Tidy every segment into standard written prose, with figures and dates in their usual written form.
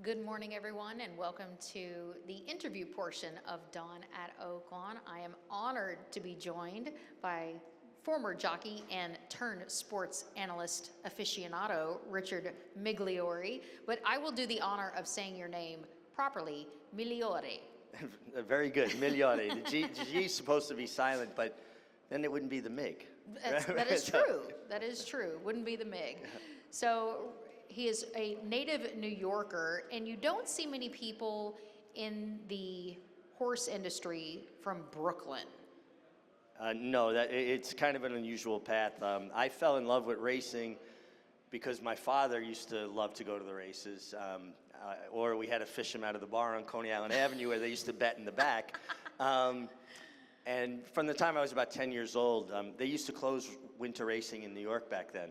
Good morning, everyone, and welcome to the interview portion of Dawn at Oaklawn. I am honored to be joined by former jockey and turned sports analyst aficionado, Richard Migliore, but I will do the honor of saying your name properly, Migliore. Very good, Migliore. The G is supposed to be silent, but then it wouldn't be the Mig. That is true. That is true. Wouldn't be the Mig. So he is a native New Yorker, and you don't see many people in the horse industry from Brooklyn. No, it's kind of an unusual path. I fell in love with racing because my father used to love to go to the races, or we had to fish him out of the bar on Coney Island Avenue where they used to bet in the back. And from the time I was about 10 years old, they used to close winter racing in New York back then.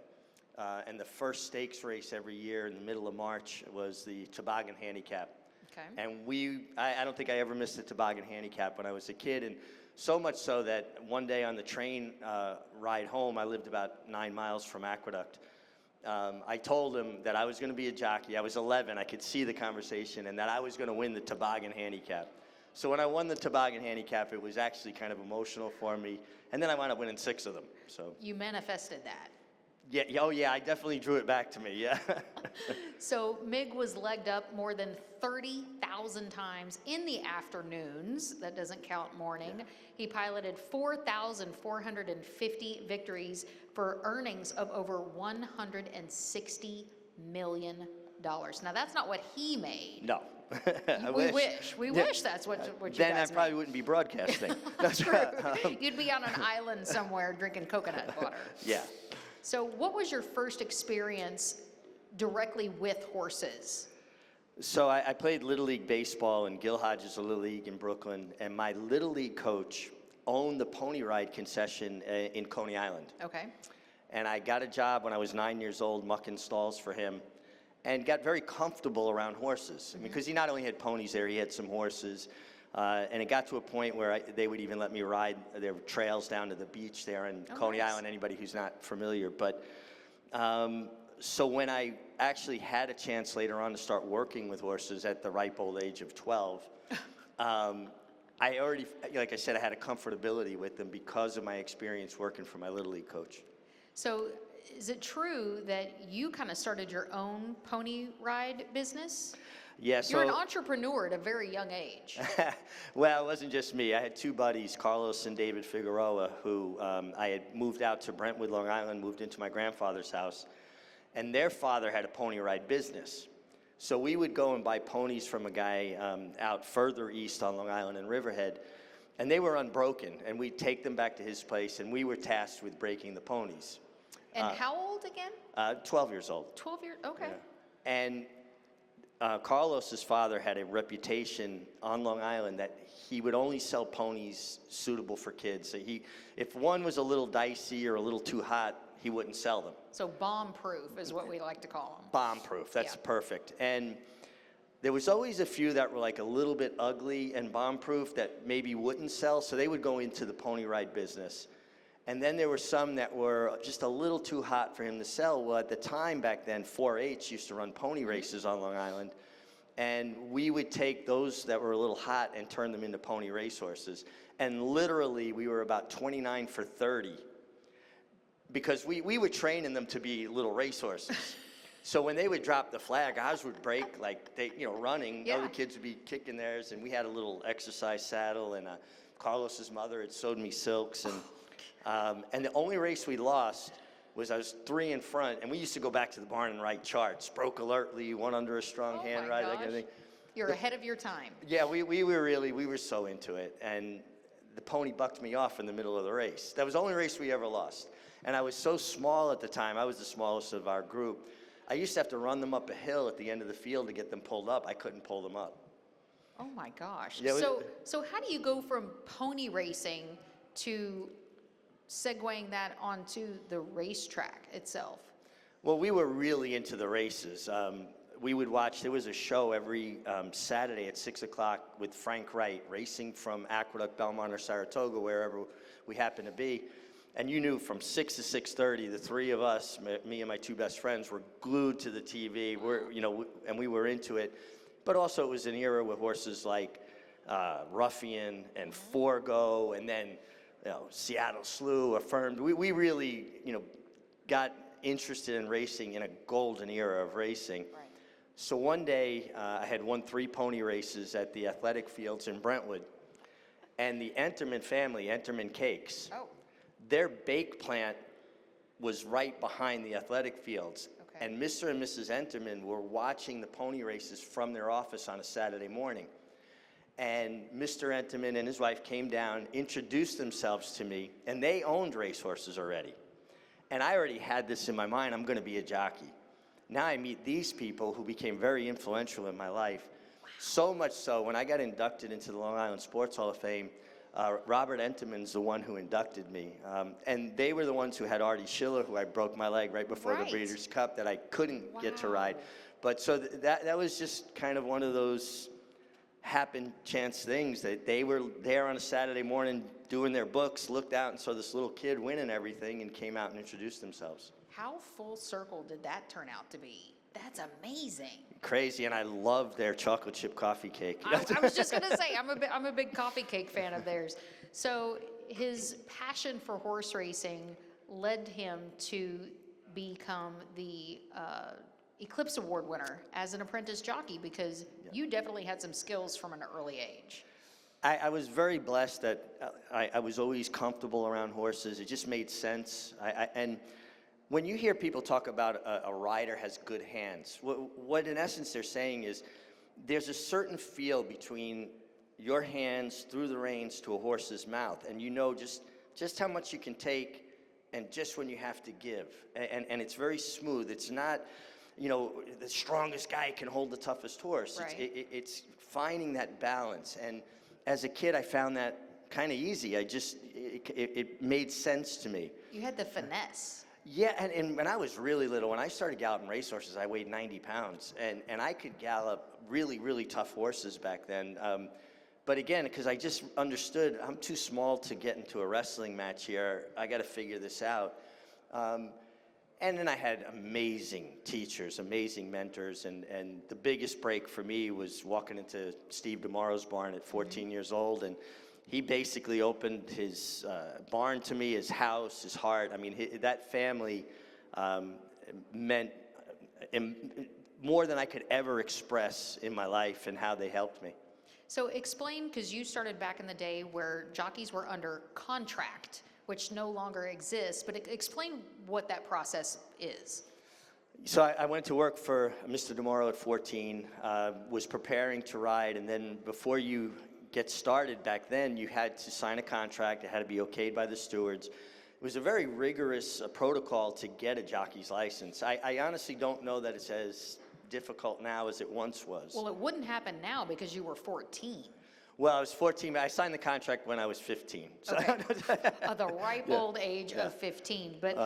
And the first stakes race every year in the middle of March was the toboggan handicap. Okay. And I don't think I ever missed a toboggan handicap when I was a kid, and so much so that one day on the train ride home, I lived about 9 miles from Aqueduct. I told him that I was going to be a jockey. I was 11. I could see the conversation, and that I was going to win the toboggan handicap. So when I won the toboggan handicap, it was actually kind of emotional for me, and then I wound up winning 6 of them. So You manifested that. yeah, oh yeah, I definitely drew it back to me, yeah. So Mig was legged up more than 30,000 times in the afternoons. That doesn't count morning. Yeah. He piloted 4,450 victories for earnings of over $160 million. Now that's not what he made. No. We wish that's what you guys Then I made. probably wouldn't be broadcasting. That's True. right. You'd be on an island somewhere drinking coconut water. Yeah. So what was your first experience directly with horses? So I played Little League baseball in Gil Hodges Little League in Brooklyn, and my Little League coach owned the pony ride concession in Coney Island. Okay. And I got a job when I was 9 years old mucking stalls for him, and got very comfortable around horses. Mm-hmm. Because he not only had ponies there, he had some horses. And it got to a point where they would even let me ride their trails down to the beach there in Coney Island, anybody who's not familiar. But so when I actually had a chance later on to start working with horses at the ripe old age of 12, I already, like I said, I had a comfortability with them because of my experience working for my Little League coach. So is it true that you kind of started your own pony ride business? Yeah, so you're an entrepreneur at a very young age. Well, it wasn't just me. I had 2 buddies, Carlos and David Figueroa, who I had moved out to Brentwood, Long Island, moved into my grandfather's house, and their father had a pony ride business. So we would go and buy ponies from a guy out further east on Long Island in Riverhead, and they were unbroken, and we'd take them back to his place, and we were tasked with breaking the ponies. And how old again? 12 years old. 12 years, okay. Yeah. And Carlos's father had a reputation on Long Island that he would only sell ponies suitable for kids. So if one was a little dicey or a little too hot, he wouldn't sell them. So bomb-proof is what we like to call them. Bomb-proof, that's perfect. And there was always a few that were like a little bit ugly and bomb-proof that maybe wouldn't sell, so they would go into the pony ride business. And then there were some that were just a little too hot for him to sell. Well, at the time back then, 4-H used to run pony races on Long Island. And we would take those that were a little hot and turn them into pony racehorses. And literally, we were about 29 for 30. Because we were training them to be little racehorses. So when they would drop the flag, ours would break like running. Yeah. Other kids would be kicking theirs. And we had a little exercise saddle. And Carlos's mother had sewed me silks. And the only race we lost was I was 3 in front, and we used to go back to the barn and write charts. Broke alertly, one under a strong hand, right? That kind of thing. You're ahead of your time. Yeah, we were so into it, and the pony bucked me off in the middle of the race. That was the only race we ever lost. And I was so small at the time. I was the smallest of our group. I used to have to run them up a hill at the end of the field to get them pulled up. I couldn't pull them up. Oh my gosh. Yeah, so how do you go from pony racing to segueing that onto the racetrack itself? Well, we were really into the races. We would watch, there was a show every Saturday at 6 o'clock with Frank Wright, racing from Aqueduct, Belmont, or Saratoga, wherever we happened to be. And you knew from 6 to 6:30, the 3 of us, me and my 2 best friends, were glued to the TV. And we were into it. but also it was an era with horses like Ruffian and Forgo, and then Seattle Slew, Affirmed. We really got interested in racing in a golden era of racing. Right. So one day I had won 3 pony races at the athletic fields in Brentwood, and the Enterman family, Enterman Cakes, their bake plant was right behind the athletic fields. Okay. And Mr. and Mrs. Enterman were watching the pony races from their office on a Saturday morning. And Mr. Enterman and his wife came down, introduced themselves to me, and they owned racehorses already. And I already had this in my mind, I'm going to be a jockey. Now I meet these people who became very influential in my life. So much so, when I got inducted into the Long Island Sports Hall of Fame, Robert Enterman's the one who inducted me. And they were the ones who had Artie Schiller, who I broke my leg right before the Breeders' Cup, that I couldn't get to ride. But so that was just kind of one of those happen chance things, that they were there on a Saturday morning doing their books, looked out and saw this little kid winning everything and came out and introduced themselves. How full circle did that turn out to be? That's amazing. Crazy, and I love their chocolate chip coffee cake. I was just gonna say, I'm a big coffee cake fan of theirs. So his passion for horse racing led him to become the Eclipse Award winner as an apprentice jockey, because you definitely had some skills from an early age. I was very blessed that I was always comfortable around horses. It just made sense. And when you hear people talk about a rider has good hands, what in essence they're saying is there's a certain feel between your hands through the reins to a horse's mouth, and you know just how much you can take and just when you have to give. And it's very smooth. It's not, the strongest guy can hold the toughest horse. Right. It's finding that balance. And as a kid, I found that kind of easy. It made sense to me. You had the finesse. Yeah, and when I was really little, when I started galloping racehorses, I weighed 90 pounds, and I could gallop really, really tough horses back then. But again, because I just understood I'm too small to get into a wrestling match here, I got to figure this out. And then I had amazing teachers, amazing mentors, and the biggest break for me was walking into Steve DeMaro's barn at 14 years old, and he basically opened his barn to me, his house, his heart. I mean, that family meant more than I could ever express in my life, and how they helped me. So explain, because you started back in the day where jockeys were under contract, which no longer exists, but explain what that process is. So I went to work for Mr. DeMaro at 14, was preparing to ride, and then before you get started back then, you had to sign a contract. It had to be okayed by the stewards. It was a very rigorous protocol to get a jockey's license. I honestly don't know that it's as difficult now as it once was. Well, it wouldn't happen now because you were 14. Well, I was 14, but I signed the contract when I was 15. So. Okay. The ripe old age of 15. But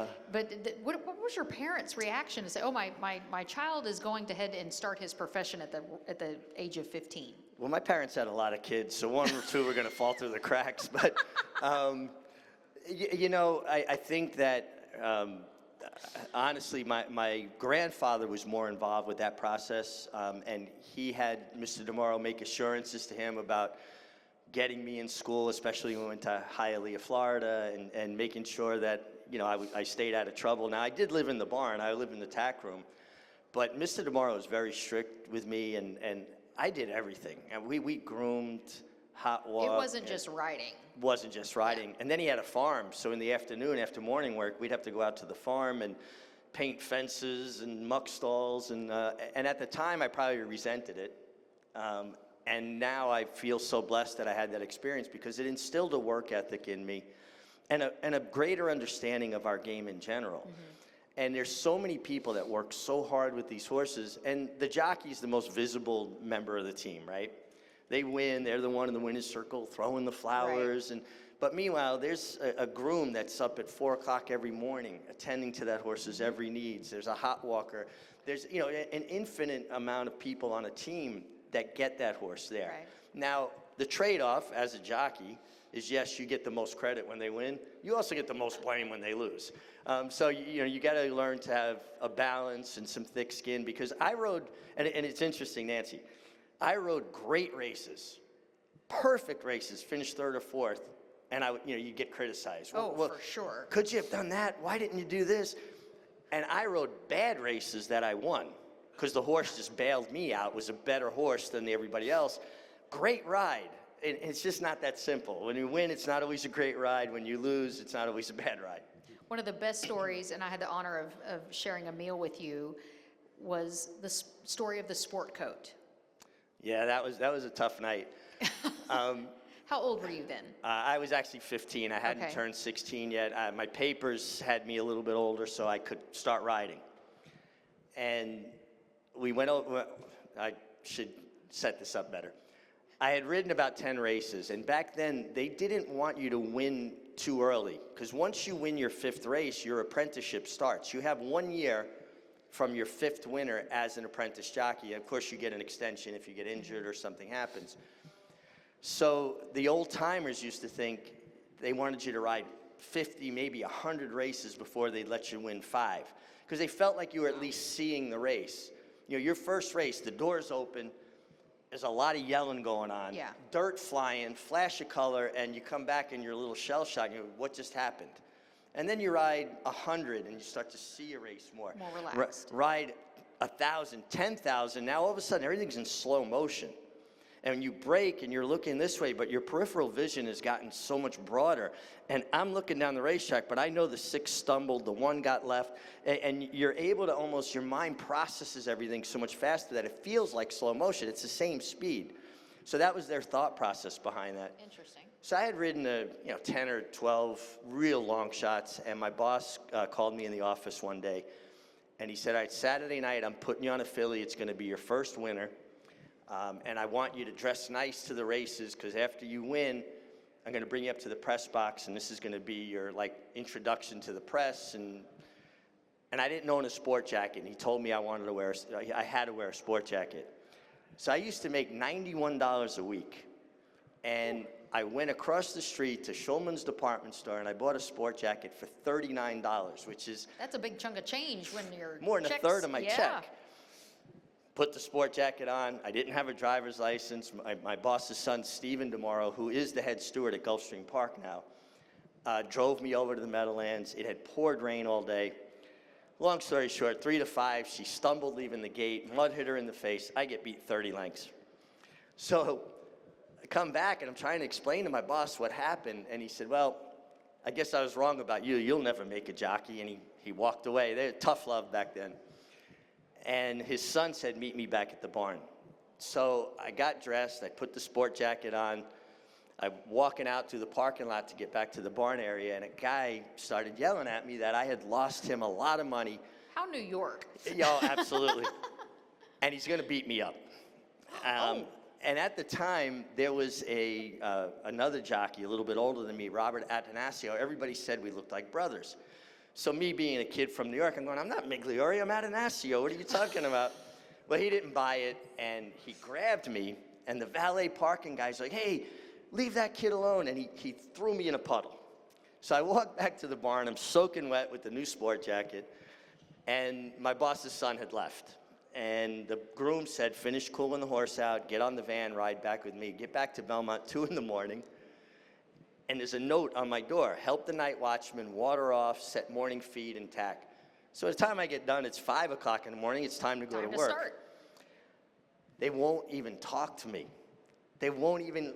what was your parents' reaction to say, oh, my child is going to head and start his profession at the age of 15? Well, my parents had a lot of kids, so one or two were going to fall through the cracks. But, I think that, honestly, my grandfather was more involved with that process, and he had Mr. DeMaro make assurances to him about getting me in school, especially when we went to Hialeah, Florida, and making sure that, I stayed out of trouble. Now, I did live in the barn. I lived in the tack room. But Mr. DeMaro was very strict with me, and I did everything. And we groomed, hot walk. It wasn't just riding. Wasn't just riding. Yeah. And then he had a farm, so in the afternoon, after morning work, we'd have to go out to the farm and paint fences and muck stalls. And at the time, I probably resented it. And now I feel so blessed that I had that experience, because it instilled a work ethic in me and a greater understanding of our game in general. Mm-hmm. And there's so many people that work so hard with these horses, and the jockey's the most visible member of the team, right? They win, they're the one in the winner's circle throwing the flowers. Right. But meanwhile, there's a groom that's up at 4 o'clock every morning, attending to that horse's every needs. There's a hot walker. There's an infinite amount of people on a team that get that horse there. Right. Now, the trade-off as a jockey is, yes, you get the most credit when they win. You also get the most blame when they lose. So you got to learn to have a balance and some thick skin, because I rode, and it's interesting, Nancy, I rode great races, perfect races, finished third or fourth, and you get criticized. Oh, Well, for sure. could you have done that? Why didn't you do this? And I rode bad races that I won because the horse just bailed me out, was a better horse than everybody else. Great ride. It's just not that simple. When you win, it's not always a great ride. When you lose, it's not always a bad ride. One of the best stories, and I had the honor of sharing a meal with you, was the story of the sport coat. Yeah, that was a tough night. How old were you then? I was actually 15. I hadn't Okay. turned 16 yet. My papers had me a little bit older, so I could start riding. And we went over. I should set this up better. I had ridden about 10 races, and back then they didn't want you to win too early, because once you win your 5th race, your apprenticeship starts. You have 1 year from your 5th winner as an apprentice jockey. Of course, you get an extension if you get injured or something happens. So the old timers used to think they wanted you to ride 50, maybe 100 races before they'd let you win 5, because they felt like you were at least seeing the race. Your first race, the doors open, there's a lot of yelling going on, Yeah. dirt flying, flash of color, and you come back and you're a little shell shocked. What just happened? And then you ride 100 and you start to see a race more. More relaxed. Ride 1,000, 10,000. Now all of a sudden everything's in slow motion. And you brake and you're looking this way, but your peripheral vision has gotten so much broader. And I'm looking down the racetrack, but I know the 6 stumbled, the 1 got left, and you're able to almost, your mind processes everything so much faster that it feels like slow motion. It's the same speed. So that was their thought process behind that. Interesting. So I had ridden 10 or 12 real long shots, and my boss called me in the office one day, and he said, all right, Saturday night, I'm putting you on a filly. It's going to be your first winner. And I want you to dress nice to the races, because after you win, I'm going to bring you up to the press box, and this is going to be your introduction to the press. And I didn't own a sport jacket, and he told me I had to wear a sport jacket. So I used to make $91 a week, and I went across the street to Schulman's department store, and I bought a sport jacket for $39, which is That's a big chunk of change when you're more than checks. a third of my Yeah. check. Put the sport jacket on. I didn't have a driver's license. My boss's son, Stephen DeMorrow, who is the head steward at Gulfstream Park now, drove me over to the Meadowlands. It had poured rain all day. Long story short, 3 to 5, she stumbled leaving the gate, mud hit her in the face. I get beat 30 lengths. So I come back and I'm trying to explain to my boss what happened, and he said, well, I guess I was wrong about you. You'll never make a jockey. And he walked away. They had tough love back then. And his son said, meet me back at the barn. So I got dressed, I put the sport jacket on, I'm walking out through the parking lot to get back to the barn area, and a guy started yelling at me that I had lost him a lot of money. How New York. Yeah, absolutely. And he's gonna beat me up. And at the time, there was another jockey, a little bit older than me, Robert Atanasio. Everybody said we looked like brothers. So me being a kid from New York, I'm going, I'm not Migliore, I'm Atanasio. What are you talking about? Well, he didn't buy it, and he grabbed me, and the valet parking guy's like, hey, leave that kid alone, and he threw me in a puddle. So I walked back to the barn, I'm soaking wet with the new sport jacket, and my boss's son had left. And the groom said, finish cooling the horse out, get on the van, ride back with me, get back to Belmont 2 in the morning. And there's a note on my door, help the night watchman, water off, set morning feed and tack. So by the time I get done, it's 5 o'clock in the morning, it's time to go to work. Start. They won't even talk to me. They won't even,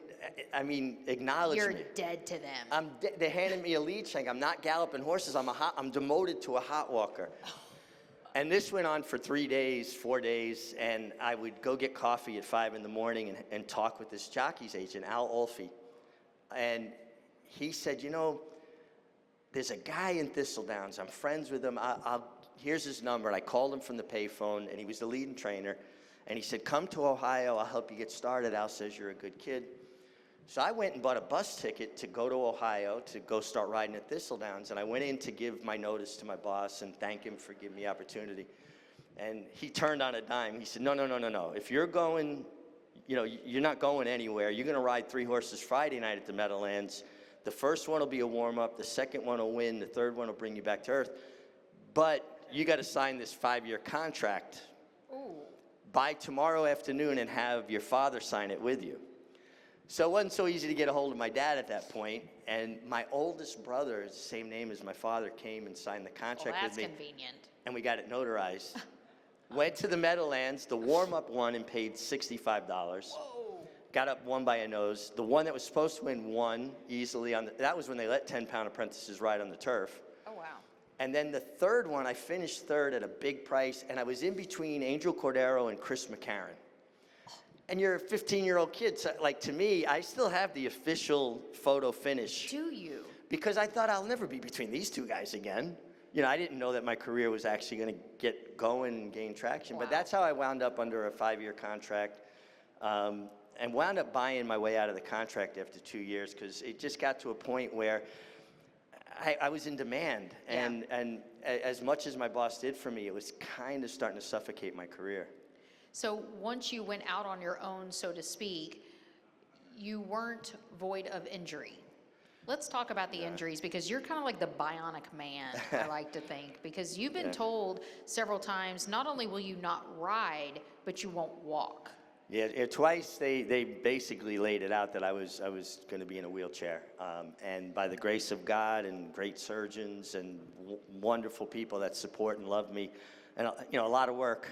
acknowledge You're me. dead to them. They handed me a lead saying, I'm not galloping horses, I'm demoted to a hot walker. And this went on for 3 days, 4 days, and I would go get coffee at 5 in the morning and talk with this jockey's agent, Al Olfey. And he said, there's a guy in Thistledowns. I'm friends with him. Here's his number. And I called him from the payphone, and he was the leading trainer. And he said, come to Ohio. I'll help you get started. Al says you're a good kid. So I went and bought a bus ticket to go to Ohio to go start riding at Thistledowns. And I went in to give my notice to my boss and thank him for giving me the opportunity. And he turned on a dime. He said, no. If you're going, you're not going anywhere. You're going to ride 3 horses Friday night at the Meadowlands. The first one will be a warm-up. The second one will win. The third one will bring you back to earth. But you got to sign this 5-year contract. Ooh. by tomorrow afternoon and have your father sign it with you. So it wasn't so easy to get a hold of my dad at that point, and my oldest brother, the same name as my father, came and signed the contract with me. That's convenient. And we got it notarized. Went to the Meadowlands, the warm-up one, and paid $65. Whoa. Got up one by a nose. The one that was supposed to win won easily. That was when they let 10-pound apprentices ride on the turf. Oh, wow. And then the third one, I finished third at a big price, and I was in between Angel Cordero and Chris McCarron. And you're a 15-year-old kid, so like to me, I still have the official photo finish. Do you? Because I thought I'll never be between these two guys again. You know, I didn't know that my career was actually going to get going and gain traction. Wow. But that's how I wound up under a 5-year contract, and wound up buying my way out of the contract after 2 years because it just got to a point where I was in demand. Yeah. And as much as my boss did for me, it was kind of starting to suffocate my career. So once you went out on your own, so to speak, you weren't void of injury. Let's talk about the injuries, because you're kind of like the bionic man, I like to think, because you've been told several times, not only will you not ride, but you won't walk. Yeah, twice they basically laid it out that I was going to be in a wheelchair, and by the grace of God and great surgeons and wonderful people that support and love me, and you know, a lot of work.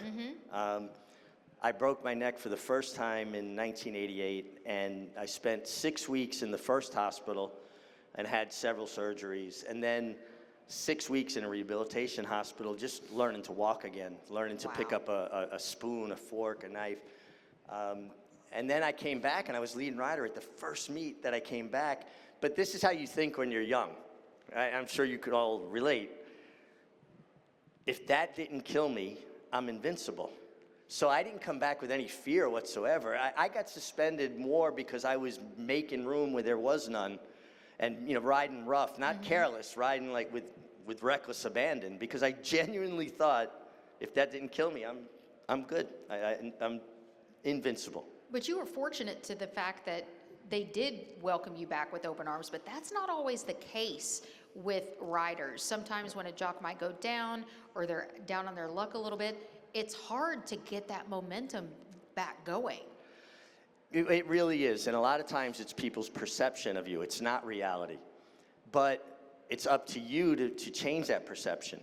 I broke my neck for the first time in 1988, and I spent 6 weeks in the first hospital and had several surgeries, and then 6 weeks in a rehabilitation hospital just learning to walk again, learning to pick up a spoon, a fork, a knife. And then I came back, and I was leading rider at the first meet that I came back. But this is how you think when you're young. I'm sure you could all relate. If that didn't kill me, I'm invincible. So I didn't come back with any fear whatsoever. I got suspended more because I was making room where there was none, and you know, riding rough, not careless, riding like with reckless abandon, because I genuinely thought if that didn't kill me, I'm good. I'm invincible. But you were fortunate to the fact that they did welcome you back with open arms, but that's not always the case with riders. Sometimes when a jock might go down or they're down on their luck a little bit, it's hard to get that momentum back going. It really is, and a lot of times it's people's perception of you. It's not reality. But it's up to you to change that perception.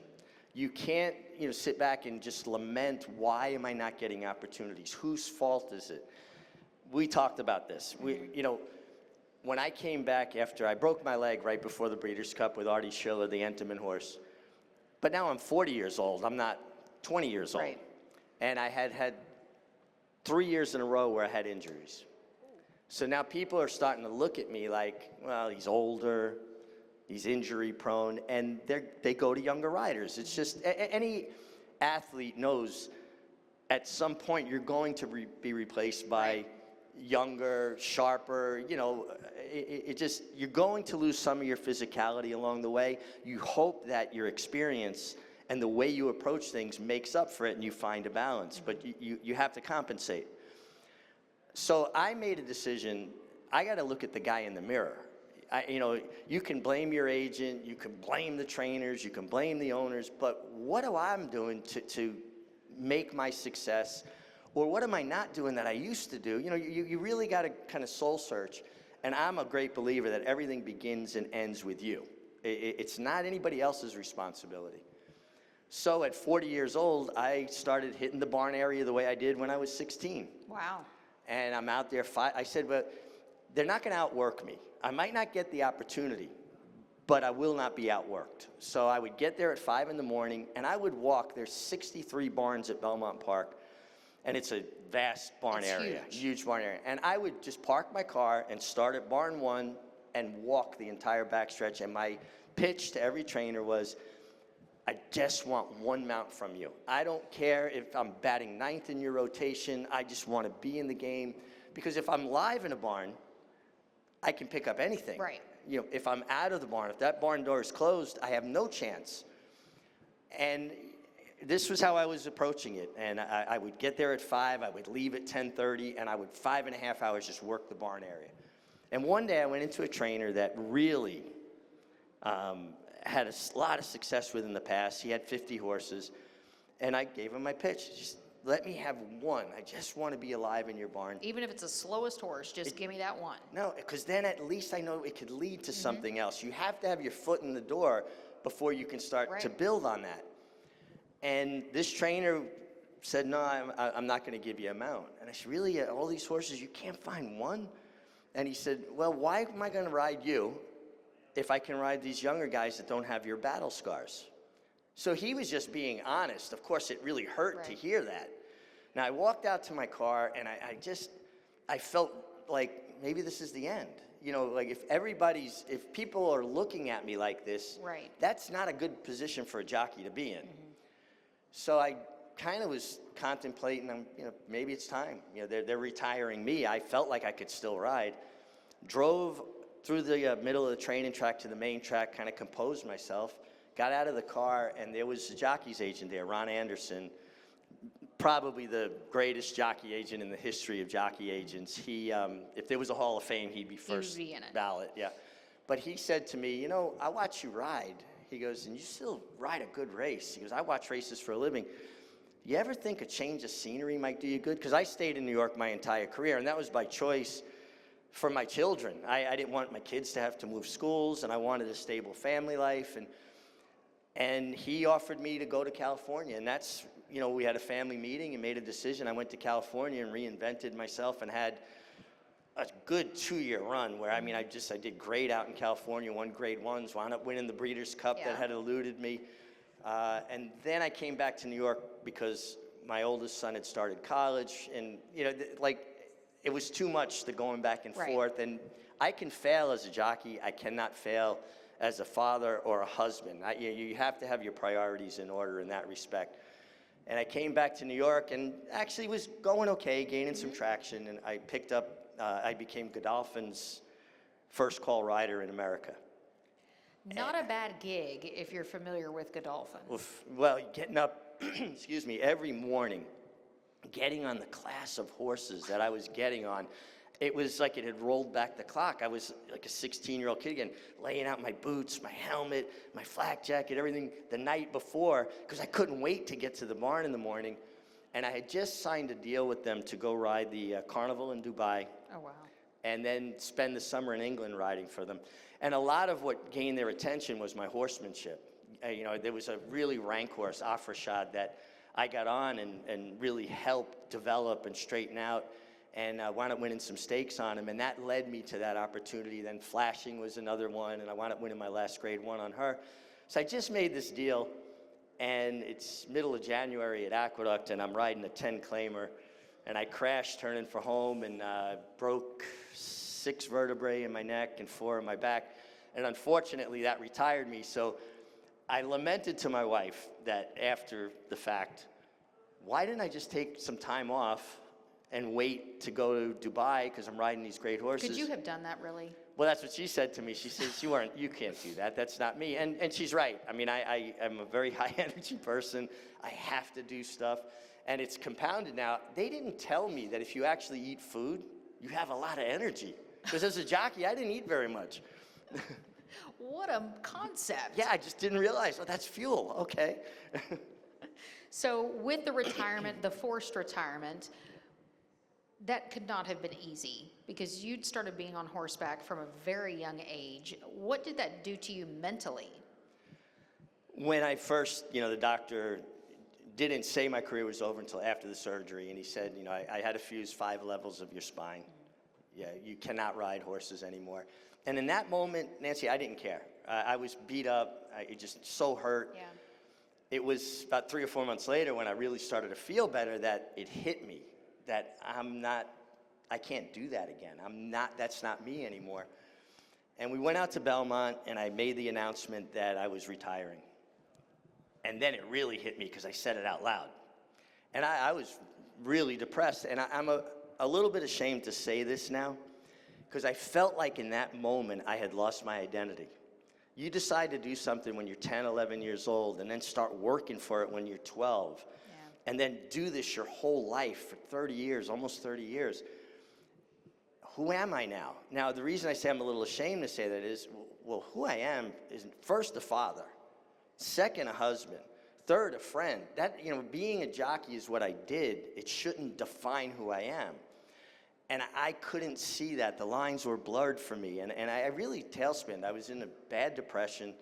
You can't, you know, sit back and just lament, why am I not getting opportunities? Whose fault is it? We talked about this. You know, when I came back after I broke my leg right before the Breeders' Cup with Artie Schiller, the Entenmann horse, but now I'm 40 years old. I'm not 20 years old. Right. And I had 3 years in a row where I had injuries. So now people are starting to look at me like, well, he's older, he's injury prone, and they go to younger riders. It's just, any athlete knows at some point you're going to be replaced by younger, sharper, you know, it just, you're going to lose some of your physicality along the way. You hope that your experience and the way you approach things makes up for it and you find a balance, but you have to compensate. So I made a decision, I got to look at the guy in the mirror. You know, you can blame your agent, you can blame the trainers, you can blame the owners, but what am I doing to make my success? Or what am I not doing that I used to do? You know, you really got to kind of soul search. And I'm a great believer that everything begins and ends with you. It's not anybody else's responsibility. So at 40 years old, I started hitting the barn area the way I did when I was 16. Wow. And I'm out there, I said, well, they're not going to outwork me. I might not get the opportunity, but I will not be outworked. So I would get there at 5 in the morning, and I would walk. There's 63 barns at Belmont Park, and it's a vast barn area, huge barn area. And I would just park my car and start at barn 1 and walk the entire backstretch. And my pitch to every trainer was, I just want one mount from you. I don't care if I'm batting 9th in your rotation. I just want to be in the game. Because if I'm live in a barn, I can pick up anything. Right. You know, if I'm out of the barn, if that barn door is closed, I have no chance. And this was how I was approaching it. And I would get there at 5, I would leave at 10:30, and I would 5.5 hours just work the barn area. And one day I went into a trainer that really had a lot of success with in the past. He had 50 horses. And I gave him my pitch. Just let me have one. I just want to be alive in your barn. Even if it's the slowest horse, just give me that one. No, because then at least I know it could lead to something else. You have to have your foot in the door before you can start to build on that. And this trainer said, no, I'm not going to give you a mount. And I said, really, all these horses, you can't find one? And he said, well, why am I going to ride you if I can ride these younger guys that don't have your battle scars? So he was just being honest. Of course, it really hurt to hear that. Now, I walked out to my car, and I felt like maybe this is the end. You know, like if people are looking at me like this, that's not a good position for a jockey to be in. So I kind of was contemplating, maybe it's time. They're retiring me. I felt like I could still ride. Drove through the middle of the training track to the main track, kind of composed myself, got out of the car, and there was a jockey's agent there, Ron Anderson, probably the greatest jockey agent in the history of jockey agents. He, if there was a Hall of Fame, he'd be first ballot, But he said to me, I watch you ride. He goes, and you still ride a good race. He goes, I watch races for a living. You ever think a change of scenery might do you good? Because I stayed in New York my entire career, and that was by choice for my children. I didn't want my kids to have to move schools, and I wanted a stable family life. And he offered me to go to California, and that's, we had a family meeting and made a decision. I went to California and reinvented myself and had a good 2-year run where, I did great out in California, won grade ones, wound up winning the Breeders' Cup that had eluded me. And then I came back to New York because my oldest son had started college, and, it was too much, the going back and forth. And I can fail as a jockey. I cannot fail as a father or a husband. You have to have your priorities in order in that respect. And I came back to New York and actually was going okay, gaining some traction, and I picked up, I became Godolphin's first call rider in America. Not a bad gig if you're familiar with Godolphin. Well, getting up, excuse me, every morning, getting on the class of horses that I was getting on, it was like it had rolled back the clock. I was like a 16-year-old kid again, laying out my boots, my helmet, my flak jacket, everything the night before, because I couldn't wait to get to the barn in the morning. And I had just signed a deal with them to go ride the carnival in Dubai. Oh, wow. And then spend the summer in England riding for them. And a lot of what gained their attention was my horsemanship. There was a really rank horse, Afrashad, that I got on and really helped develop and straighten out, and wound up winning some stakes on him, and that led me to that opportunity. Then Flashing was another one, and I wound up winning my last grade one on her. So I just made this deal, and it's middle of January at Aqueduct, and I'm riding a 10-claimer, and I crashed turning for home and broke 6 vertebrae in my neck and 4 in my back, and unfortunately that retired me. So I lamented to my wife that after the fact, why didn't I just take some time off and wait to go to Dubai because I'm riding these great horses? Could you have done that, really? Well, that's what she said to me. She says, you can't do that. That's not me. And she's right. I am a very high energy person. I have to do stuff. And it's compounded now. They didn't tell me that if you actually eat food, you have a lot of energy. Because as a jockey, I didn't eat very much. What a concept. Yeah, I just didn't realize, that's fuel, okay. So with the retirement, the forced retirement, that could not have been easy because you'd started being on horseback from a very young age. What did that do to you mentally? When I first, the doctor didn't say my career was over until after the surgery, and he said, I had to fuse 5 levels of your spine. Yeah, you cannot ride horses anymore. And in that moment, Nancy, I didn't care. I was beat up. It just so hurt. Yeah. It was about 3 or 4 months later when I really started to feel better that it hit me that I can't do that again. That's not me anymore. And we went out to Belmont, and I made the announcement that I was retiring. And then it really hit me because I said it out loud. And I was really depressed. And I'm a little bit ashamed to say this now, because I felt like in that moment I had lost my identity. You decide to do something when you're 10, 11 years old, and then start working for it when you're 12, and then do this your whole life for 30 years, almost 30 years. Who am I now? Now, the reason I say I'm a little ashamed to say that is, well, who I am is first a father, second a husband, third, a friend. That, being a jockey is what I did. It shouldn't define who I am. And I couldn't see that. The lines were blurred for me. And I really tailspinned. I was in a bad depression.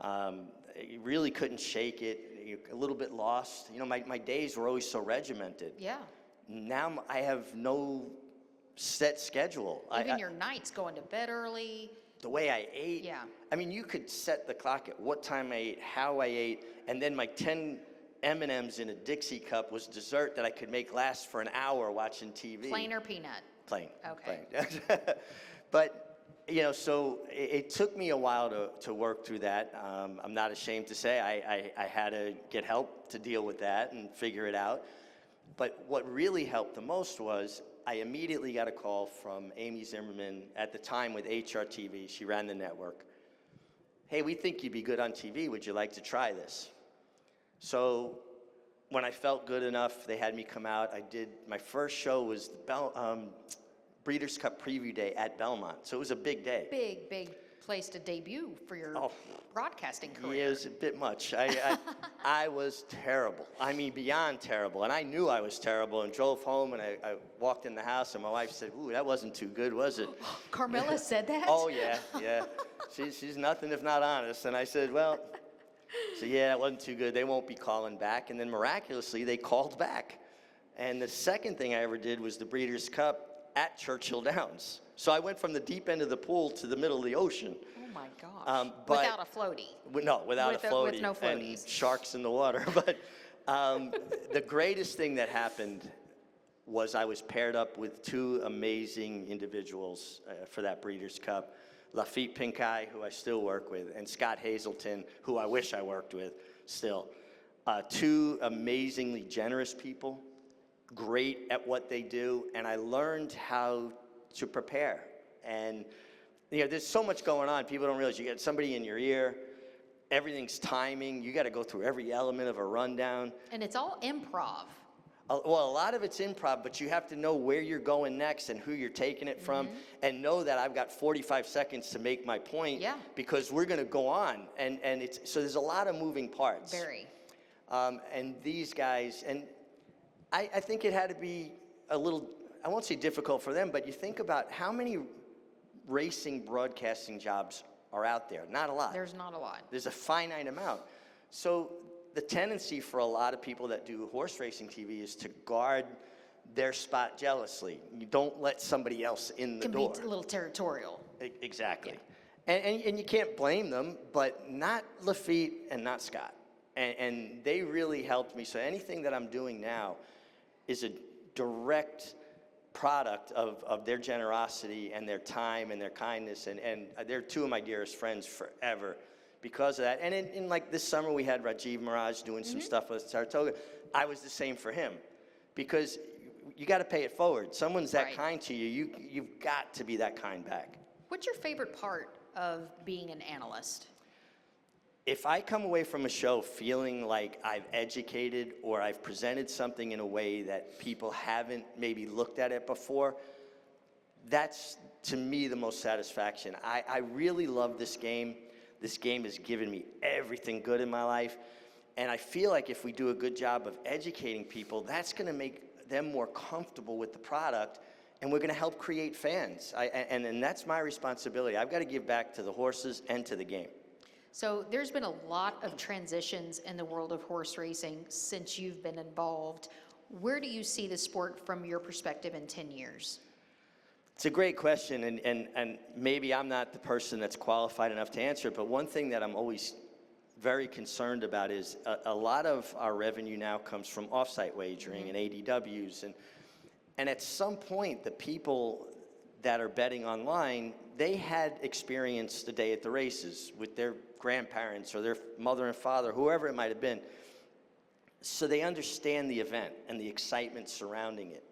You really couldn't shake it. A little bit lost. My days were always so regimented. Yeah. Now I have no set schedule. Even your nights, going to bed early. The way I ate. Yeah. I mean, you could set the clock at what time I ate, how I ate, and then my 10 M&Ms in a Dixie cup was dessert that I could make last for an hour watching TV. Plain or peanut? Plain. Okay. Plain. But, so it took me a while to work through that. I'm not ashamed to say I had to get help to deal with that and figure it out. But what really helped the most was I immediately got a call from Amy Zimmerman at the time with HRTV. She ran the network. Hey, we think you'd be good on TV. Would you like to try this? So when I felt good enough, they had me come out. My first show was the Breeders' Cup Preview Day at Belmont. So it was a big day. Big place to debut for your broadcasting career. Yeah, it was a bit much. I was terrible. I mean, beyond terrible. And I knew I was terrible and drove home and I walked in the house and my wife said, ooh, that wasn't too good, was it? Carmela said that? Oh, yeah. She's nothing if not honest. And I said, well, yeah, that wasn't too good. They won't be calling back. And then miraculously, they called back. And the second thing I ever did was the Breeders' Cup at Churchill Downs. So I went from the deep end of the pool to the middle of the ocean. Oh my gosh. But without a floaty. Without a floaty. With no floaties. And sharks in the water. But the greatest thing that happened was I was paired up with two amazing individuals for that Breeders' Cup. Lafitte Pincay, who I still work with, and Scott Hazelton, who I wish I worked with still. Two amazingly generous people, great at what they do, and I learned how to prepare. And there's so much going on. People don't realize you get somebody in your ear. Everything's timing. You got to go through every element of a rundown. And it's all improv. Well, a lot of it's improv, but you have to know where you're going next and who you're taking it from, and know that I've got 45 seconds to make my point. Yeah. Because we're going to go on, and so there's a lot of moving parts. Very. And these guys, and I think it had to be a little, I won't say difficult for them, but you think about how many racing broadcasting jobs are out there. Not a lot. There's not a lot. There's a finite amount. So the tendency for a lot of people that do horse racing TV is to guard their spot jealously. You don't let somebody else in the door. Can be a little territorial. Exactly. Yeah. And you can't blame them, but not Lafitte and not Scott. And they really helped me. So anything that I'm doing now is a direct product of their generosity and their time and their kindness. And they're two of my dearest friends forever because of that. And in like this summer, we had Rajiv Miraj doing some stuff with Saratoga. I was the same for him because you got to pay it forward. Someone's that kind to you, you've got to be that kind back. What's your favorite part of being an analyst? If I come away from a show feeling like I've educated or I've presented something in a way that people haven't maybe looked at it before, that's, to me, the most satisfaction. I really love this game. This game has given me everything good in my life. And I feel like if we do a good job of educating people, that's going to make them more comfortable with the product, and we're going to help create fans. And that's my responsibility. I've got to give back to the horses and to the game. So there's been a lot of transitions in the world of horse racing since you've been involved. Where do you see the sport from your perspective in 10 years? It's a great question, and maybe I'm not the person that's qualified enough to answer it, but one thing that I'm always very concerned about is a lot of our revenue now comes from off-site wagering and ADWs, and at some point, the people that are betting online, they had experienced the day at the races with their grandparents or their mother and father, whoever it might have been. So they understand the event and the excitement surrounding it.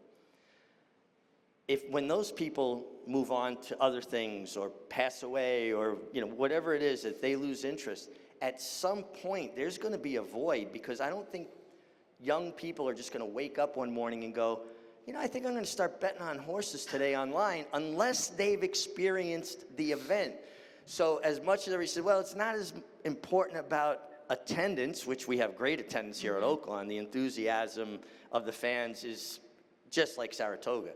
When those people move on to other things or pass away or whatever it is, if they lose interest, at some point there's going to be a void, because I don't think young people are just going to wake up one morning and go, I think I'm going to start betting on horses today online, unless they've experienced the event. So as much as everybody said, well, it's not as important about attendance, which we have great attendance here at Oaklawn, the enthusiasm of the fans is just like Saratoga.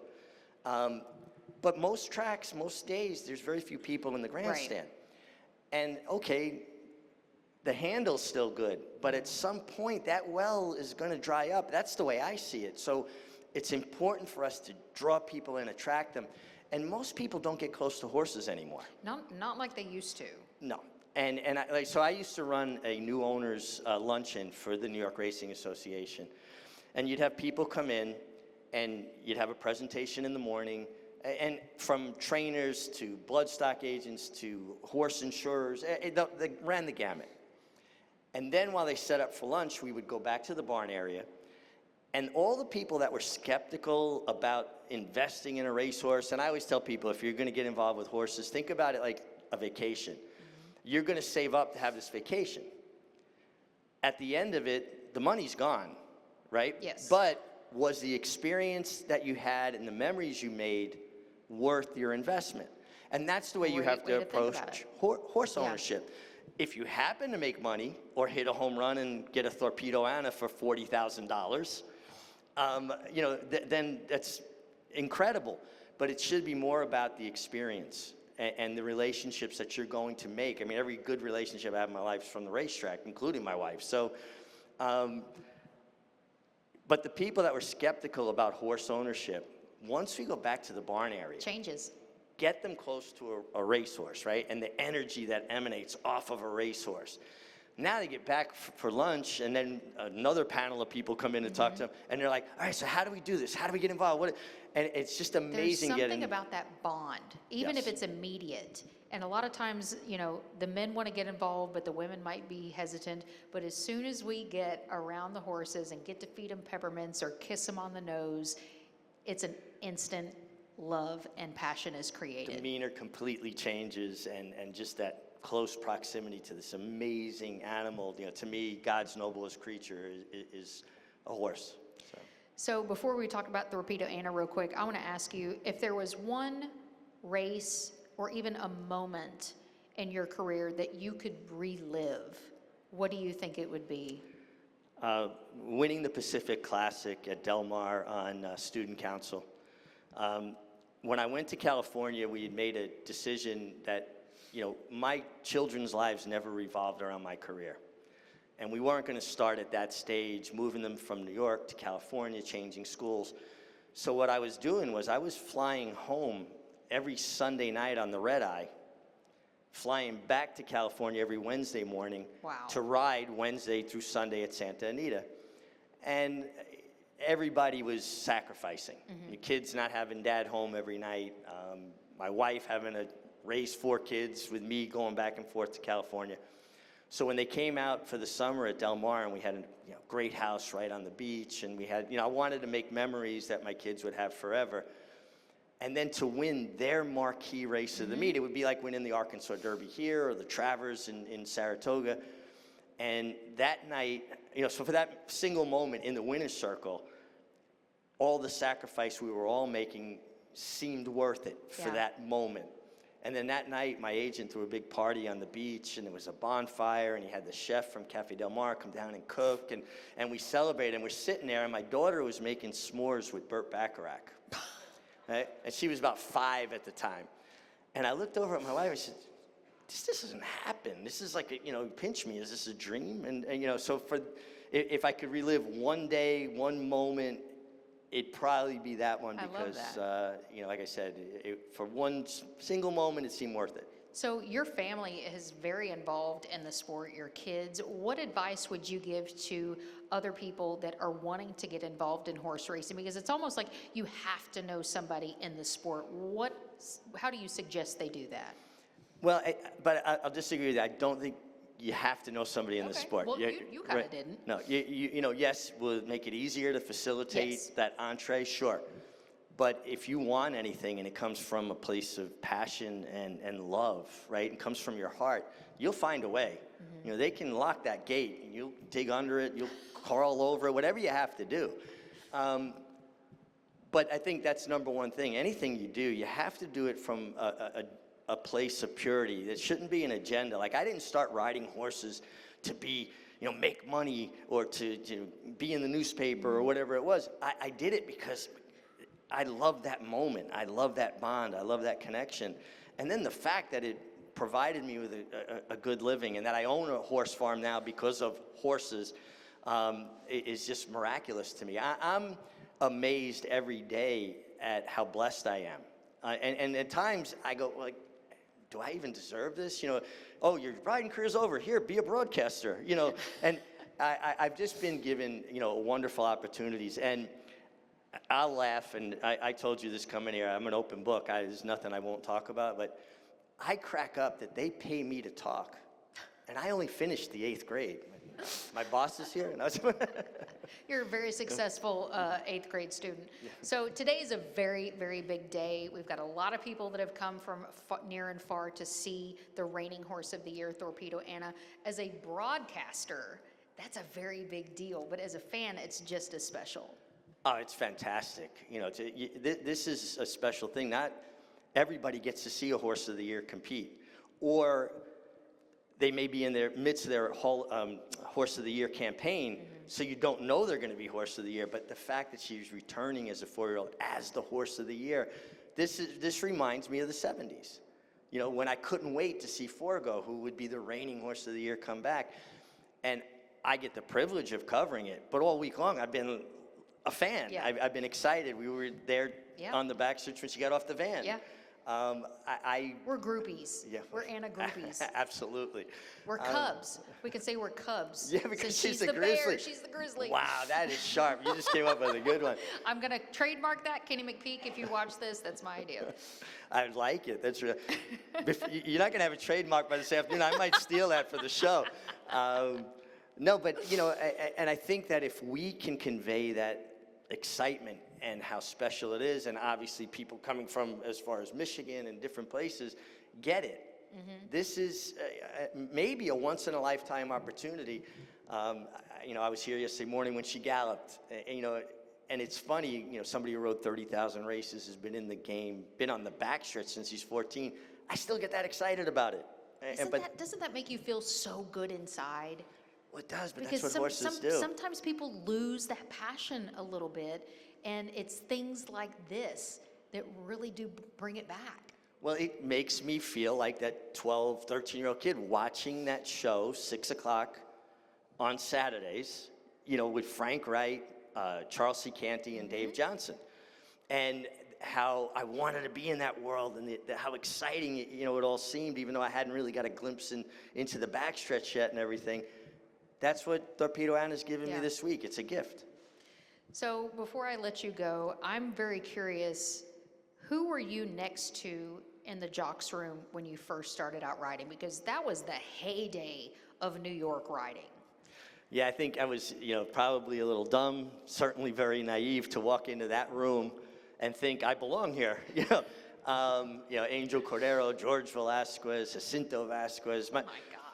But most tracks, most days, there's very few people in the grandstand. And okay, the handle's still good, but at some point that well is going to dry up. That's the way I see it. So it's important for us to draw people in, attract them. And most people don't get close to horses anymore. Not like they used to. No. And so I used to run a new owners luncheon for the New York Racing Association. And you'd have people come in, and you'd have a presentation in the morning, and from trainers to bloodstock agents to horse insurers, they ran the gamut. And then while they set up for lunch, we would go back to the barn area, and all the people that were skeptical about investing in a racehorse, and I always tell people, if you're going to get involved with horses, think about it like a vacation. You're going to save up to have this vacation. At the end of it, the money's gone, right? Yes. But was the experience that you had and the memories you made worth your investment? And that's the way you have to approach horse ownership. If you happen to make money or hit a home run and get a Torpedo Anna for $40,000, then that's incredible. But it should be more about the experience and the relationships that you're going to make. I mean, every good relationship I have in my life is from the racetrack, including my wife. So, but the people that were skeptical about horse ownership, once we go back to the barn area, changes. Get them close to a racehorse, right? And the energy that emanates off of a racehorse. Now they get back for lunch, and then another panel of people come in and talk to them, and they're like, all right, so how do we do this? How do we get involved? And it's just amazing. There's something about that bond, even if it's immediate. And a lot of times, the men want to get involved, but the women might be hesitant. But as soon as we get around the horses and get to feed them peppermints or kiss them on the nose, it's an instant love and passion is created. Demeanor completely changes, and just that close proximity to this amazing animal. To me, God's noblest creature is a horse. So before we talk about the Torpedo Anna real quick, I want to ask you, if there was one race or even a moment in your career that you could relive, what do you think it would be? Winning the Pacific Classic at Del Mar on student council. When I went to California, we had made a decision that, my children's lives never revolved around my career. And we weren't going to start at that stage, moving them from New York to California, changing schools. So what I was doing was I was flying home every Sunday night on the red eye, flying back to California every Wednesday morning to ride Wednesday through Sunday at Santa Anita. And everybody was sacrificing. The kids not having dad home every night, my wife having to raise 4 kids with me going back and forth to California. So when they came out for the summer at Del Mar, and we had a great house right on the beach, and we had, I wanted to make memories that my kids would have forever. And then to win their marquee race of the meet, it would be like winning the Arkansas Derby here or the Travers in Saratoga. And that night, so for that single moment in the winner's circle, all the sacrifice we were all making seemed worth it for that moment. And then that night, my agent threw a big party on the beach, and there was a bonfire, and he had the chef from Cafe Del Mar come down and cook, and we celebrated, and we're sitting there, and my daughter was making s'mores with Burt Bacharach. Right? And she was about 5 at the time. And I looked over at my wife and said, this doesn't happen. This is like, pinch me, is this a dream? And so if I could relive one day, one moment, it'd probably be that one, because, like I said, for one single moment, it seemed worth it. So your family is very involved in the sport, your kids. What advice would you give to other people that are wanting to get involved in horse racing? Because it's almost like you have to know somebody in the sport. How do you suggest they do that? Well, but I'll disagree with you. I don't think you have to know somebody in the sport. Well, you kind of didn't. No, yes, will it make it easier to facilitate that entree? Sure. But if you want anything and it comes from a place of passion and love, right, and comes from your heart, you'll find a way. They can lock that gate. You'll dig under it. You'll crawl over it, whatever you have to do. But I think that's number one thing. Anything you do, you have to do it from a place of purity. It shouldn't be an agenda. Like, I didn't start riding horses to be, make money or to be in the newspaper or whatever it was. I did it because I love that moment. I love that bond. I love that connection. And then the fact that it provided me with a good living, and that I own a horse farm now because of horses, is just miraculous to me. I'm amazed every day at how blessed I am. And at times I go, like, do I even deserve this? Oh, your riding career's over. Here, be a broadcaster. And I've just been given, wonderful opportunities. And I'll laugh, and I told you this coming here, I'm an open book. There's nothing I won't talk about, but I crack up that they pay me to talk, and I only finished the 8th grade. My boss is here, and I was You're a very successful 8th grade student. Yeah. So today is a very, very big day. We've got a lot of people that have come from near and far to see the reigning horse of the year, Torpedo Anna. As a broadcaster, that's a very big deal, but as a fan, it's just as special. Oh, it's fantastic. This is a special thing. Not everybody gets to see a horse of the year compete, or they may be in their midst of their whole horse of the year campaign, so you don't know they're going to be horse of the year. But the fact that she's returning as a 4-year-old as the horse of the year, this reminds me of the 70s. When I couldn't wait to see Forgo, who would be the reigning horse of the year, come back, and I get the privilege of covering it. But all week long, I've been a fan. Yeah. I've been excited. We were there on the backstretch when she got off the van. Yeah. We're groupies. Yeah. We're Anna groupies. Absolutely. We're Cubs. We can say we're Cubs. Yeah, because so she's the grizzly. bear, she's the grizzly. Wow, that is sharp. You just came up with a good one. I'm going to trademark that, Kenny McPeak. If you watch this, that's my idea. I like it. That's real. You're not going to have a trademark by this afternoon. I might steal that for the show. No, but, and I think that if we can convey that excitement and how special it is, and obviously people coming from as far as Michigan and different places get it. This is maybe a once-in-a-lifetime opportunity. I was here yesterday morning when she galloped, and it's funny, somebody who rode 30,000 races, has been in the game, been on the backstretch since he's 14. I still get that excited about it. Doesn't that make you feel so good inside? Well, it does, but Because that's what horses do. Sometimes people lose that passion a little bit, and it's things like this that really do bring it back. Well, it makes me feel like that 12, 13-year-old kid watching that show, 6 o'clock on Saturdays, with Frank Wright, Charles C. Canty, and Dave Johnson. And how I wanted to be in that world, and how exciting it all seemed, even though I hadn't really got a glimpse into the backstretch yet and everything. That's what Torpedo Anna's given me this week. It's a gift. So before I let you go, I'm very curious, who were you next to in the jocks room when you first started out riding? Because that was the heyday of New York riding. Yeah, I think I was, probably a little dumb, certainly very naive to walk into that room and think I belong here. Angel Cordero, George Velasquez, Jacinto Vasquez.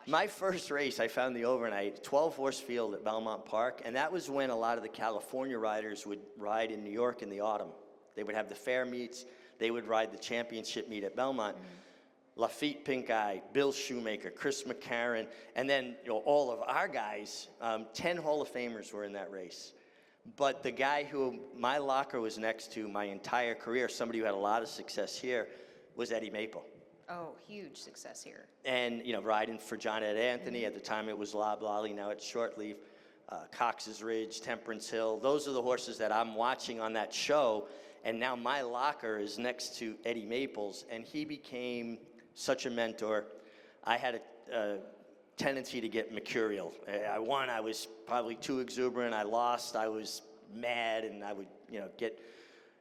My first race, I found the overnight, 12-horse field at Belmont Park, and that was when a lot of the California riders would ride in New York in the autumn. They would have the fair meets. They would ride the championship meet at Belmont. Lafitte Pinkeye, Bill Shoemaker, Chris McCarron, and then all of our guys, 10 Hall of Famers were in that race. But the guy who my locker was next to my entire career, somebody who had a lot of success here, was Eddie Maple. Oh, huge success here. And, riding for John Ed Anthony. At the time, it was Lob Lolly. Now it's Shortleaf, Cox's Ridge, Temperance Hill. Those are the horses that I'm watching on that show. And now my locker is next to Eddie Maple's, and he became such a mentor. I had a tendency to get mercurial. I won. I was probably too exuberant. I lost. I was mad, and I would, get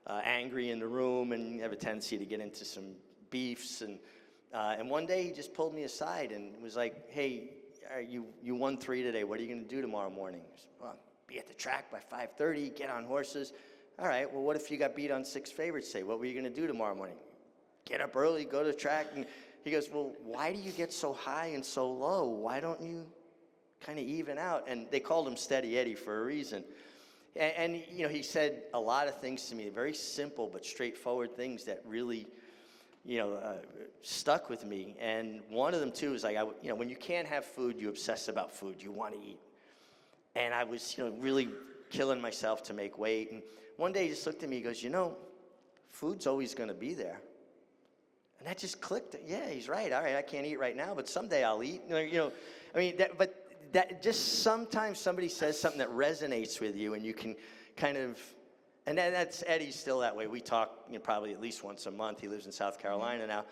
angry in the room and have a tendency to get into some beefs. And one day he just pulled me aside and was like, "Hey, you won 3 today. What are you going to do tomorrow morning?" I said, "Well, be at the track by 5:30, get on horses." "All right, well, what if you got beat on 6 favorites today? What were you going to do tomorrow morning?" "Get up early, go to the track." And he goes, "Well, why do you get so high and so low? Why don't you kind of even out?" And they called him Steady Eddie for a reason. And he said a lot of things to me, very simple but straightforward things that really, stuck with me. And one of them too is like, when you can't have food, you obsess about food. You want to eat. And I was, really killing myself to make weight. And one day he just looked at me, he goes, food's always going to be there. And that just clicked. Yeah, he's right. All right, I can't eat right now, but someday I'll eat. That just sometimes somebody says something that resonates with you, and you can kind of, and that's Eddie's still that way. We talk probably at least once a month. He lives in South Carolina now.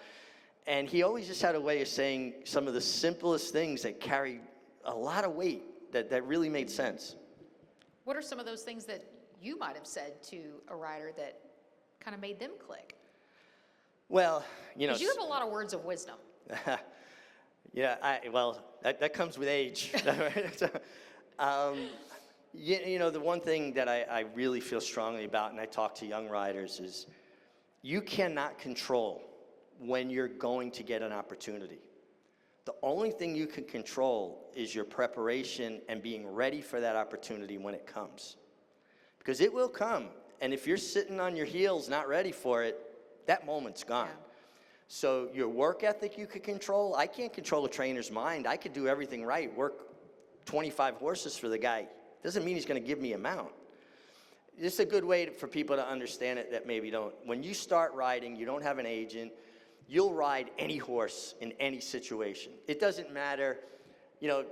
And he always just had a way of saying some of the simplest things that carry a lot of weight that really made sense. What are some of those things that you might have said to a rider that kind of made them click? Well, Because you have a lot of words of wisdom. Yeah, that comes with age. The one thing that I really feel strongly about, and I talk to young riders, is you cannot control when you're going to get an opportunity. The only thing you can control is your preparation and being ready for that opportunity when it comes. Because it will come, and if you're sitting on your heels not ready for it, that moment's gone. Yeah. So your work ethic you could control. I can't control a trainer's mind. I could do everything right, work 25 horses for the guy. Doesn't mean he's going to give me a mount. It's a good way for people to understand it that maybe don't. When you start riding, you don't have an agent. You'll ride any horse in any situation. It doesn't matter.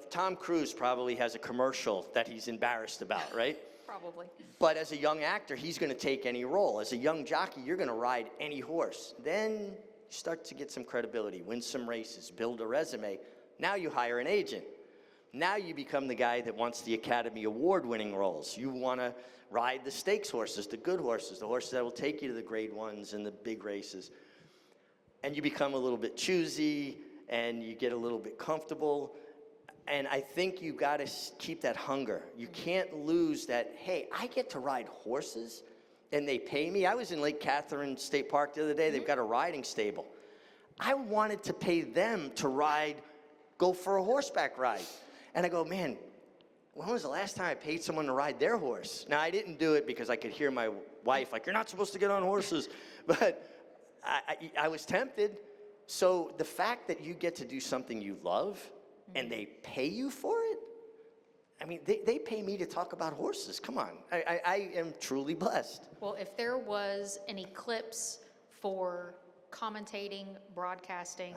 Tom Cruise probably has a commercial that he's embarrassed about, right? Probably. But as a young actor, he's going to take any role. As a young jockey, you're going to ride any horse. Then you start to get some credibility, win some races, build a resume. Now you hire an agent. Now you become the guy that wants the Academy Award-winning roles. You want to ride the stakes horses, the good horses, the horses that will take you to the grade ones and the big races. And you become a little bit choosy, and you get a little bit comfortable. And I think you got to keep that hunger. You can't lose that, hey, I get to ride horses, and they pay me. I was in Lake Catherine State Park the other day. They've got a riding stable. I wanted to pay them to go for a horseback ride. And I go, man, when was the last time I paid someone to ride their horse? Now, I didn't do it because I could hear my wife, like, you're not supposed to get on horses. But I was tempted. So the fact that you get to do something you love and they pay you for it, I mean, they pay me to talk about horses. Come on. I am truly blessed. Well, if there was an eclipse for commentating, broadcasting,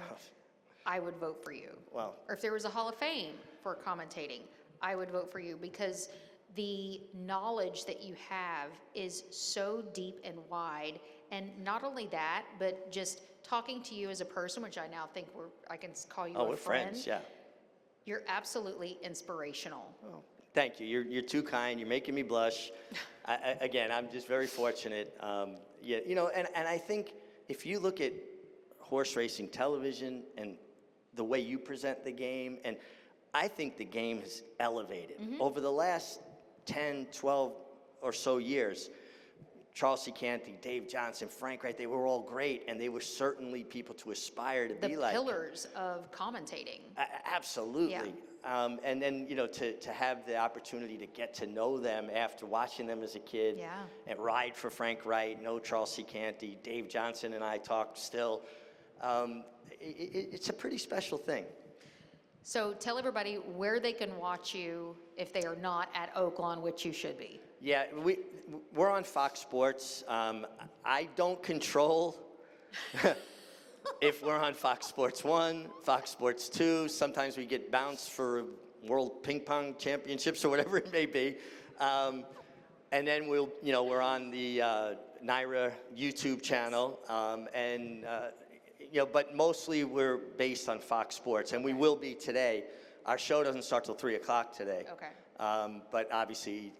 I would vote for you. Well, or if there was a Hall of Fame for commentating, I would vote for you, because the knowledge that you have is so deep and wide. And not only that, but just talking to you as a person, which I now think I can call you a friend. Oh, we're friends, yeah. You're absolutely inspirational. Oh, thank you. You're too kind. You're making me blush. Again, I'm just very fortunate. And I think if you look at horse racing television and the way you present the game, and I think the game has elevated. Over the last 10, 12 or so years. Charles C. Canty, Dave Johnson, Frank Wright, they were all great, and they were certainly people to aspire to be like. The pillars of commentating. Absolutely. Yeah. And then, to have the opportunity to get to know them after watching them as a kid. Yeah. And ride for Frank Wright, know Charles C. Canty, Dave Johnson and I talk still. It's a pretty special thing. So tell everybody where they can watch you if they are not at Oaklawn, which you should be. Yeah, we're on Fox Sports. I don't control if we're on Fox Sports 1, Fox Sports 2. Sometimes we get bounced for World Ping Pong Championships or whatever it may be. And then we're on the NYRA YouTube channel. But mostly we're based on Fox Sports, and we will be today. Our show doesn't start till 3 o'clock today. Okay. But obviously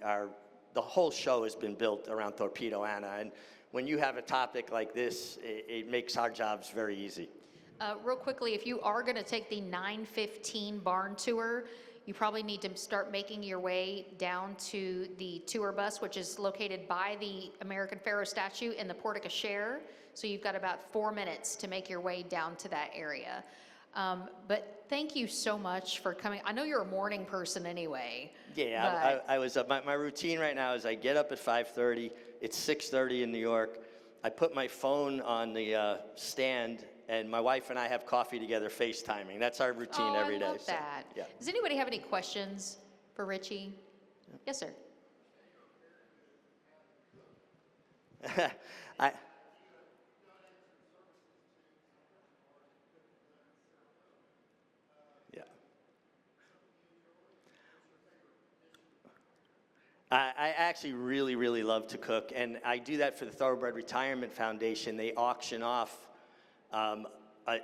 the whole show has been built around Torpedo Anna, and when you have a topic like this, it makes our jobs very easy. Real quickly, if you are going to take the 915 barn tour, you probably need to start making your way down to the tour bus, which is located by the American Pharaoh statue in the porte cochere. So you've got about 4 minutes to make your way down to that area. But thank you so much for coming. I know you're a morning person anyway. Yeah, I was up. My routine right now is I get up at 5:30. It's 6:30 in New York. I put my phone on the stand, and my wife and I have coffee together, FaceTiming. That's our routine every day. I love that. Yeah. Does anybody have any questions for Richie? Yes, sir. I, yeah. I actually really, really love to cook, and I do that for the Thoroughbred Retirement Foundation. They auction off an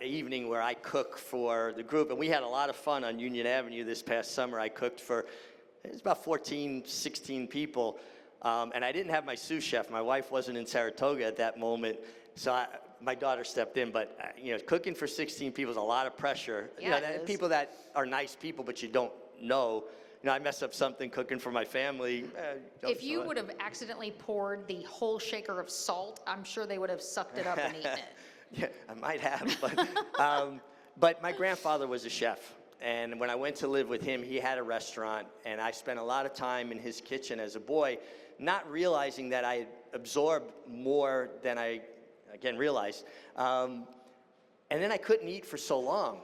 evening where I cook for the group, and we had a lot of fun on Union Avenue this past summer. I cooked for, it was about 14, 16 people, and I didn't have my sous chef. My wife wasn't in Saratoga at that moment, so my daughter stepped in, but you know, cooking for 16 people is a lot of pressure. Yeah, you know, it is. people that are nice people, but you don't know. You know, I mess up something cooking for my family. If you would have accidentally poured the whole shaker of salt, I'm sure they would have sucked it up and eaten it. Yeah, I might have, but my grandfather was a chef. And when I went to live with him, he had a restaurant, and I spent a lot of time in his kitchen as a boy, not realizing that I had absorbed more than I, again, realized. And then I couldn't eat for so long.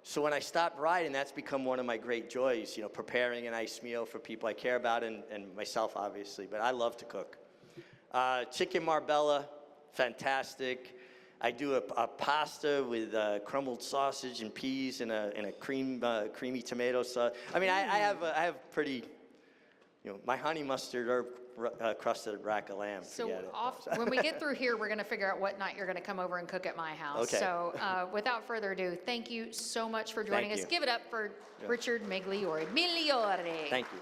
So when I stopped riding, that's become one of my great joys, you know, preparing a nice meal for people I care about and myself, obviously. But I love to cook. Chicken marbella, fantastic. I do a pasta with crumbled sausage and peas and a creamy tomato sauce. I mean, I have pretty, you know, my honey mustard or crusted rack of lamb. So forget it. when we get through here, we're going to figure out what night you're going to come over and cook at my house. Okay. So without further ado, thank you so much for joining Thank us. you. Give it up for Yeah. Richard Migliore. Migliore. Thank you.